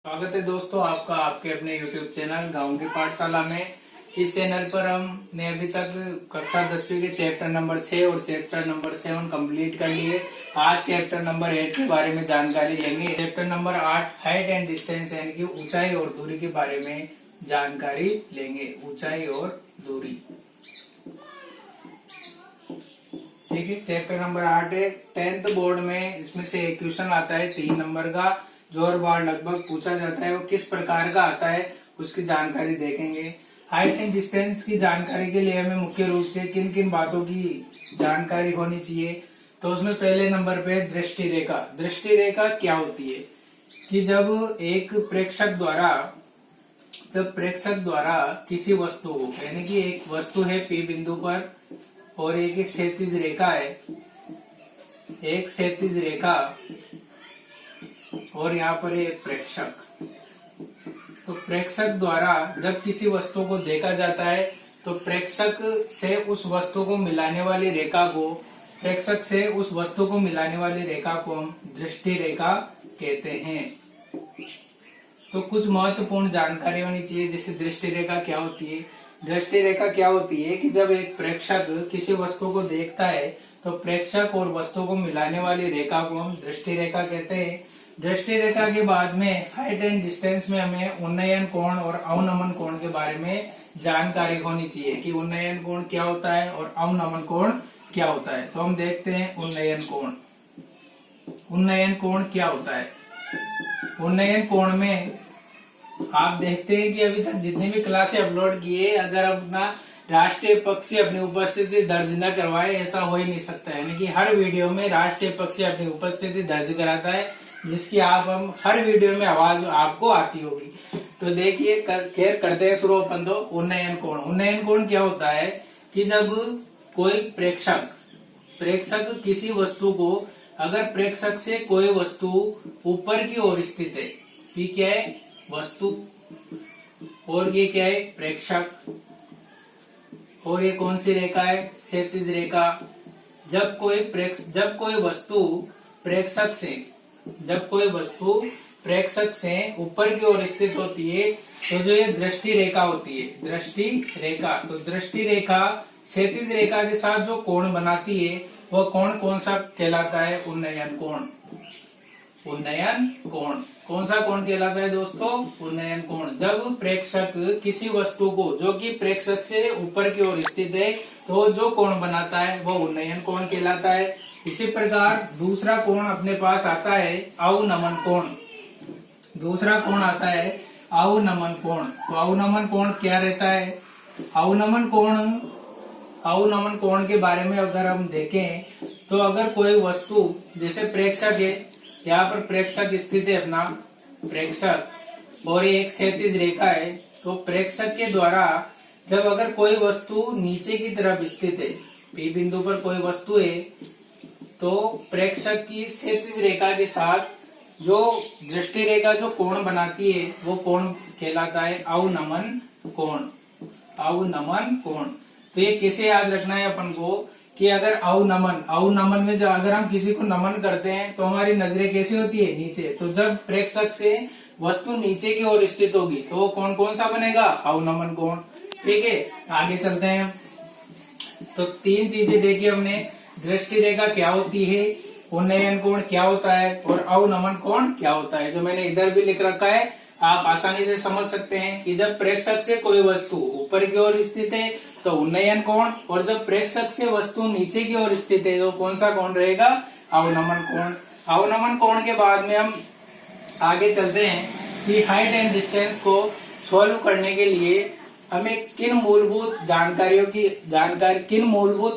स्वागत है दोस्तों आपका आपके अपने YouTube चैनल गांव की पाठशाला में। इस चैनल पर हमने अभी तक कक्षा 10वीं के चैप्टर नंबर 6 और चैप्टर नंबर 7 कंप्लीट कर लिए। आज चैप्टर नंबर 8 के बारे में जानकारी लेंगे। Chapter number 8 height and distance यानी कि ऊंचाई और दूरी के बारे में जानकारी लेंगे। ऊंचाई और दूरी, ठीक है। चैप्टर नंबर 8 है 10th बोर्ड में। इसमें से एक क्वेश्चन आता है 3 नंबर का, जो हर बार लगभग पूछा जाता है। वो किस प्रकार का आता है उसकी जानकारी देखेंगे। हाइट एंड डिस्टेंस की जानकारी के लिए हमें मुख्य रूप से किन किन बातों की जानकारी होनी चाहिए, तो उसमें पहले नंबर पे दृष्टि रेखा। दृष्टि रेखा क्या होती है कि जब प्रेक्षक द्वारा किसी वस्तु को, यानी कि एक वस्तु है P बिंदु पर और एक क्षैतिज रेखा है, एक क्षैतिज रेखा और यहाँ पर एक प्रेक्षक। तो प्रेक्षक द्वारा जब किसी वस्तु को देखा जाता है तो प्रेक्षक से उस वस्तु को मिलाने वाली रेखा को हम दृष्टि रेखा कहते हैं। तो कुछ महत्वपूर्ण जानकारी होनी चाहिए। जैसे दृष्टि रेखा क्या होती है। दृष्टि रेखा क्या होती है कि जब एक प्रेक्षक किसी वस्तु को देखता है तो प्रेक्षक और वस्तु को मिलाने वाली रेखा को हम दृष्टि रेखा कहते हैं। दृष्टि रेखा के बाद में हाइट एंड डिस्टेंस में हमें उन्नयन कोण और अवनमन कोण के बारे में जानकारी होनी चाहिए कि उन्नयन कोण क्या होता है और अवनमन कोण क्या होता है। तो हम देखते हैं उन्नयन कोण। उन्नयन कोण क्या होता है। उन्नयन कोण में आप देखते हैं कि अभी तक जितनी भी क्लासें अपलोड किए, अगर अपना राष्ट्रीय पक्षी अपनी उपस्थिति दर्ज न करवाए ऐसा हो ही नहीं सकता है। यानी कि हर वीडियो में राष्ट्रीय पक्षी अपनी उपस्थिति दर्ज कराता है, जिसकी हम हर वीडियो में आवाज आपको आती होगी। तो देखिए खैर करते हैं शुरू अपन। तो उन्नयन कोण। उन्नयन कोण क्या होता है कि जब कोई प्रेक्षक किसी वस्तु को, अगर प्रेक्षक से कोई वस्तु ऊपर की ओर स्थित है, P क्या है वस्तु और ये क्या है प्रेक्षक, और ये कौन सी रेखा है क्षैतिज रेखा। जब कोई वस्तु प्रेक्षक से ऊपर की ओर स्थित होती है तो जो ये दृष्टि रेखा होती है, दृष्टि रेखा। तो दृष्टि रेखा क्षैतिज रेखा के साथ जो कोण बनाती है वह कोण कौन सा कहलाता है। उन्नयन कोण। उन्नयन कोण कौन सा कोण कहलाता है दोस्तों। उन्नयन कोण। जब प्रेक्षक किसी वस्तु को, जो कि प्रेक्षक से ऊपर की ओर स्थित है, तो जो कोण बनाता है वह उन्नयन कोण कहलाता है। इसी प्रकार दूसरा कोण अपने पास आता है अवनमन कोण। दूसरा कोण आता है अवनमन कोण। तो अवनमन कोण क्या रहता है। अवनमन कोण के बारे में अगर हम देखें तो अगर कोई वस्तु, जैसे प्रेक्षक है, यहाँ पर प्रेक्षक स्थित है अपना प्रेक्षक और एक क्षैतिज रेखा है, तो प्रेक्षक के द्वारा जब अगर कोई वस्तु नीचे की तरफ स्थित है, P बिंदु पर कोई वस्तु है, तो प्रेक्षक की क्षैतिज रेखा के साथ जो दृष्टि रेखा जो कोण बनाती है वो कोण कहलाता है अवनमन कोण। अवनमन कोण। तो ये कैसे याद रखना है अपन को कि अगर अवनमन में जो अगर हम किसी को नमन करते हैं तो हमारी नजरें कैसी होती है नीचे। तो जब प्रेक्षक से वस्तु नीचे की ओर स्थित होगी तो वो कोण कौन सा बनेगा अवनमन कोण। ठीक है, आगे चलते हैं। तो 3 चीजें देखी हमने। दृष्टि रेखा क्या होती है, उन्नयन कोण क्या होता है और अवनमन कोण क्या होता है। जो मैंने इधर भी लिख रखा है, आप आसानी से समझ सकते हैं कि जब प्रेक्षक से कोई वस्तु ऊपर की ओर स्थित है तो उन्नयन कोण, और जब प्रेक्षक से वस्तु नीचे की ओर स्थित है तो कौन सा कोण रहेगा अवनमन कोण। अवनमन कोण के बाद में हम आगे चलते हैं कि हाइट एंड डिस्टेंस को सॉल्व करने के लिए हमें किन मूलभूत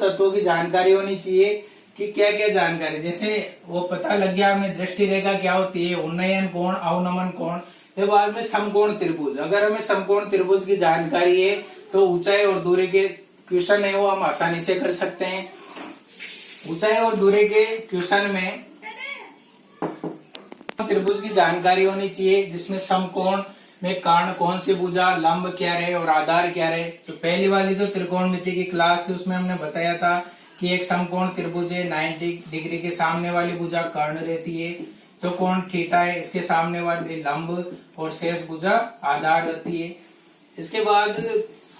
तत्वों की जानकारी होनी चाहिए कि क्या क्या जानकारी। जैसे वो पता लग गया हमें दृष्टि रेखा क्या होती है, उन्नयन कोण, अवनमन कोण। के बाद में समकोण त्रिभुज। अगर हमें समकोण त्रिभुज की जानकारी है तो ऊंचाई और दूरी के क्वेश्चन है वो हम आसानी से कर सकते हैं। ऊंचाई और दूरी के क्वेश्चन में त्रिभुज की जानकारी होनी चाहिए, जिसमें समकोण में कर्ण कौन सी भुजा, लंब क्या रहे और आधार क्या रहे। तो पहली वाली जो त्रिकोणमिति की क्लास थी उसमें हमने बताया था कि एक समकोण त्रिभुज है, 90 डिग्री के सामने वाली भुजा कर्ण रहती है, तो कोण थीटा है, इसके सामने वाली लंब और शेष भुजा आधार होती है। इसके बाद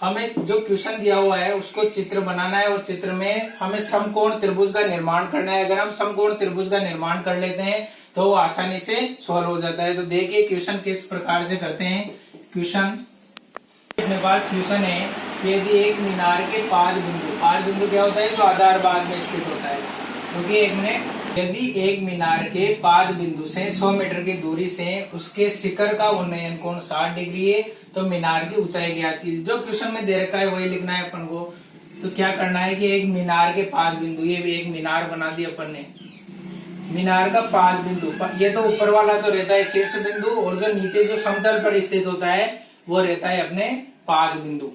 हमें जो क्वेश्चन दिया हुआ है उसको चित्र बनाना है और चित्र में हमें समकोण त्रिभुज का निर्माण करना है। अगर हम समकोण त्रिभुज का निर्माण कर लेते हैं तो वो आसानी से सॉल्व हो जाता है। तो देखिए क्वेश्चन किस प्रकार से करते हैं। क्वेश्चन, अपने पास क्वेश्चन है कि यदि एक मीनार के पाद बिंदु क्या होता है, जो आधार भाग में स्थित होता है, क्योंकि एक मिनट, यदि एक मीनार के पाद बिंदु से 100 मीटर की दूरी से उसके शिखर का उन्नयन कोण 60 डिग्री है तो मीनार की ऊंचाई ज्ञात कीजिए। जो क्वेश्चन में दे रखा है वही लिखना है अपन को। तो क्या करना है कि एक मीनार के पाद बिंदु, ये भी एक मीनार बना दी अपन ने, मीनार का पाद बिंदु, ये तो ऊपर वाला तो रहता है शीर्ष बिंदु और जो नीचे जो समतल पर स्थित होता है वो रहता है अपने पाद बिंदु।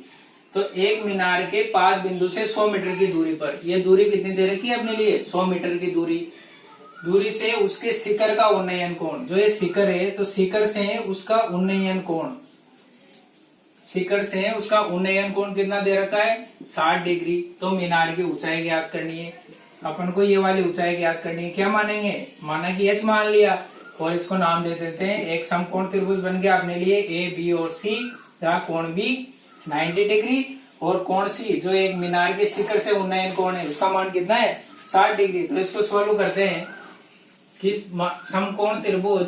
तो एक मीनार के पाद बिंदु से 100 मीटर की दूरी पर, ये दूरी कितनी दे रखी है अपने लिए, 100 मीटर की दूरी से उसके शिखर का उन्नयन कोण, जो ये शिखर है तो शिखर से उसका उन्नयन कोण, शिखर से उसका उन्नयन कोण कितना दे रखा है, 60 डिग्री। तो मीनार की ऊंचाई ज्ञात करनी है अपन को, ये वाली ऊंचाई ज्ञात करनी है। क्या मानेंगे, माना कि h मान लिया और इसको नाम दे देते हैं। एक समकोण त्रिभुज बन गया अपने लिए ए बी और सी, जहाँ कोण बी 90 डिग्री और कोण सी जो एक मीनार के शिखर से उन्नयन कोण है उसका मान कितना है, 60 डिग्री। तो इसको सॉल्व करते हैं कि समकोण त्रिभुज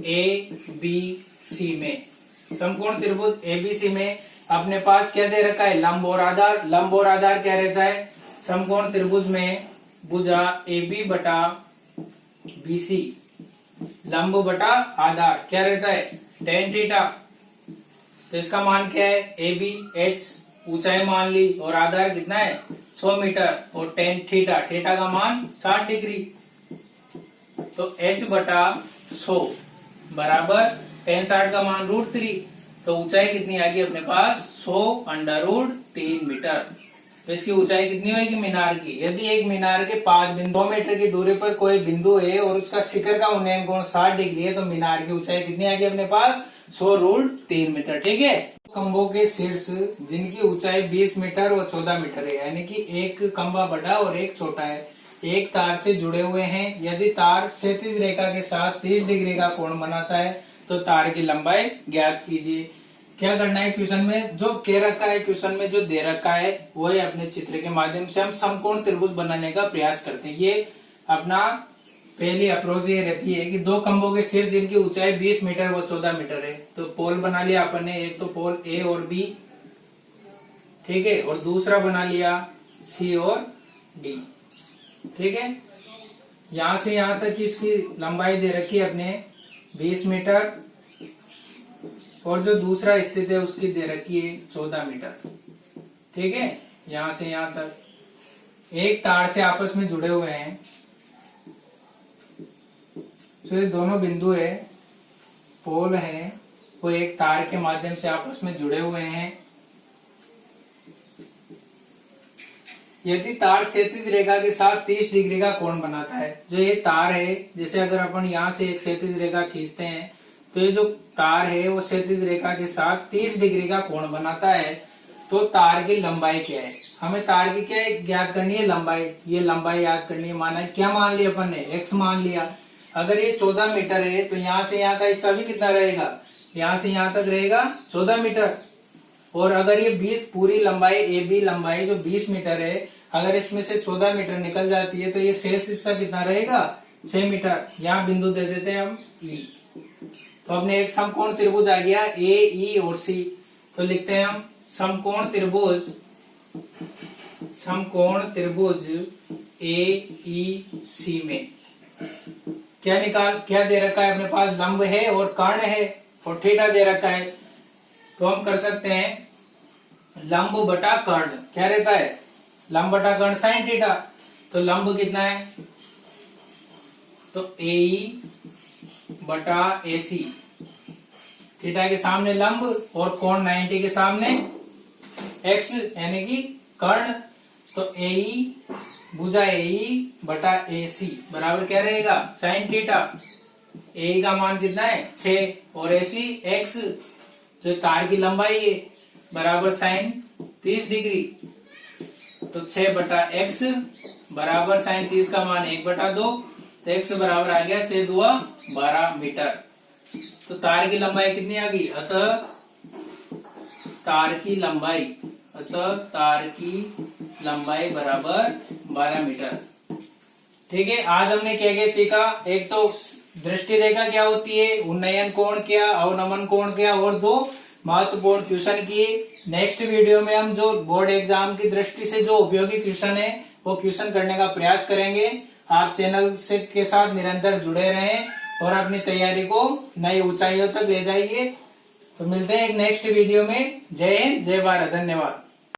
ए बी सी में, समकोण त्रिभुज ए बी सी में अपने पास क्या दे रखा है, लंब और आधार। लंब और आधार क्या रहता है, समकोण त्रिभुज में भुजा ए बी बटा बी सी, लंब बटा आधार क्या रहता है, tan थीटा। तो इसका मान क्या है, ए बी एच ऊंचाई मान ली और आधार कितना है 100 मीटर और tan थीटा, थीटा का मान 60 डिग्री। तो h बटा 100 बराबर tan 60 का मान √3। तो ऊंचाई कितनी आ गई अपने पास 100√3 मीटर। तो इसकी ऊंचाई कितनी होगी मीनार की, यदि एक मीनार के 5 बिंदु 2 मीटर की दूरी पर कोई बिंदु है और उसका शिखर का उन्नयन कोण 60 डिग्री है तो मीनार की ऊंचाई कितनी आ गई अपने पास 100√3 मीटर। ठीक है। खंभों के शीर्ष जिनकी ऊंचाई 20 मीटर और 14 मीटर है, यानी कि एक खंभा बड़ा और एक छोटा है, एक तार से जुड़े हुए हैं। यदि तार क्षैतिज रेखा के साथ 30 डिग्री का कोण बनाता है तो तार की लंबाई ज्ञात कीजिए। क्या करना है, क्वेश्चन में जो कह रखा है, क्वेश्चन में जो दे रखा है वही अपने चित्र के माध्यम से हम समकोण त्रिभुज बनाने का प्रयास करते हैं। ये अपना पहली अप्रोच ये रहती है कि दो खंभों के शीर्ष जिनकी ऊंचाई 20 मीटर व 14 मीटर है, तो पोल बना लिया अपन ने, एक तो पोल ए और बी, ठीक है, और दूसरा बना लिया सी और डी। ठीक है, यहां से यहां तक की इसकी लंबाई दे रखी है अपने 20 मीटर और जो दूसरा स्थित है उसकी दे रखी है 14 मीटर। ठीक है, यहां से यहां तक एक तार से आपस में जुड़े हुए हैं। जो ये दोनों बिंदु है, पोल है, वो एक तार के माध्यम से आपस में जुड़े हुए हैं। यदि तार क्षैतिज रेखा के साथ 30 डिग्री का कोण बनाता है, जो ये तार है, जैसे अगर अपन यहाँ से एक क्षैतिज रेखा खींचते हैं तो ये जो तार है वो क्षैतिज रेखा के साथ 30 डिग्री का कोण बनाता है, तो तार की लंबाई क्या है, हमें तार की क्या ज्ञात करनी है, लंबाई। ये लंबाई याद करनी है। माना क्या मान लिया अपन ने, x मान लिया। अगर ये 14 मीटर है तो यहाँ से यहाँ का हिस्सा भी कितना रहेगा, यहाँ से यहाँ तक रहेगा 14 मीटर। और अगर ये 20 पूरी लंबाई ए बी लंबाई जो 20 मीटर है, अगर इसमें से 14 मीटर निकल जाती है तो ये शेष हिस्सा कितना रहेगा 6 मीटर। यहाँ बिंदु दे देते हैं हम ई। तो अपने एक समकोण त्रिभुज आ गया ए ई और सी। तो लिखते हैं हम समकोण त्रिभुज ए ई सी में क्या दे रखा है अपने पास, लंब है और कर्ण है और थीटा दे रखा है। तो हम कर सकते हैं लंब बटा कर्ण, क्या रहता है, लंब बटा कर्ण साइन थीटा। तो लंब कितना है, तो ए बटा ए सी, थीटा के सामने लंब और कोण 90 के सामने एक्स यानी कि कर्ण। तो ए भुजा ए बटा ए सी बराबर क्या रहेगा, साइन थीटा। ए का मान कितना है 6 और ए सी एक्स जो तार की लंबाई है बराबर साइन 30 डिग्री। तो 6 बटा एक्स बराबर साइन 30 का मान 1/2, तो x बराबर आ गया 6 दूआ 12 मीटर। तो तार की लंबाई कितनी आ गई? अतः तार की लंबाई बराबर 12 मीटर। ठीक है, आज हमने क्या क्या सीखा? एक तो दृष्टि रेखा क्या होती है, उन्नयन कोण क्या, अवनमन कोण क्या, और दो महत्वपूर्ण क्वेश्चन किए। नेक्स्ट वीडियो में हम जो बोर्ड एग्जाम की दृष्टि से जो उपयोगी क्वेश्चन है वो क्वेश्चन करने का प्रयास करेंगे। आप चैनल से के साथ निरंतर जुड़े रहें और अपनी तैयारी को नई ऊंचाइयों तक ले जाइए। तो मिलते हैं एक नेक्स्ट वीडियो में। जय हिंद, जय भारत, धन्यवाद।